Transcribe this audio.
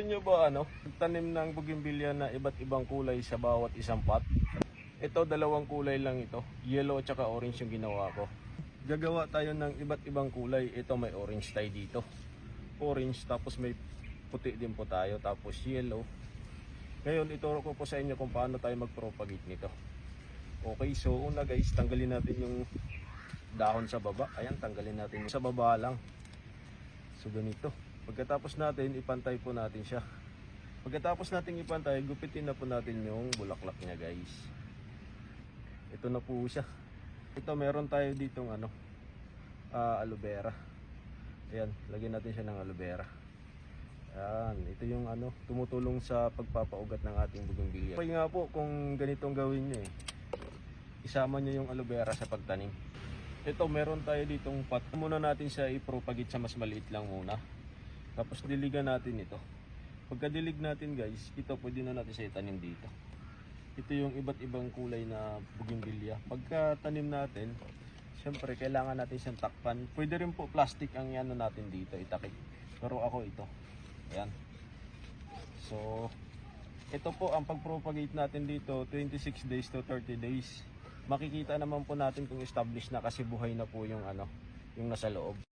Nyo ba tanim ng bougainvillea na iba't ibang kulay sa bawat isang pot? Ito, dalawang kulay lang ito. Yellow at saka orange yung ginawa ko. Gagawa tayo ng iba't ibang kulay. Ito may orange tayo dito. Orange, tapos may puti din po tayo, tapos yellow. Ngayon, ituro ko po sa inyo kung paano tayo mag-propagate nito. Okay, so una guys, tanggalin natin yung dahon sa baba. Ayan, tanggalin natin sa baba lang. So ganito. Pagkatapos natin, ipantay po natin siya. Pagkatapos natin ipantay, gupitin na po natin yung bulaklak niya guys. Ito na po siya. Ito, meron tayo ditong aloe vera. Ayan, lagyan natin siya ng aloe vera. Ayan, ito yung tumutulong sa pagpapaugat ng ating bougainvillea. Kaya nga po, kung ganitong gawin nyo isama nyo yung aloe vera sa pagtanim. Ito, meron tayo ditong pot. Muna natin siya i-propagate sa mas maliit lang muna. Tapos diligan natin ito. Pagkadilig natin guys, ito pwede na natin siya itanim dito. Ito yung iba't ibang kulay na bougainvillea. Pagka tanim natin, syempre kailangan natin siyang takpan. Pwede rin po plastic ang natin dito, itakip. Pero ako ito. Ayan. So, ito po ang pag-propagate natin dito, 26 days to 30 days. Makikita naman po natin kung established na kasi buhay na po yung yung nasa loob.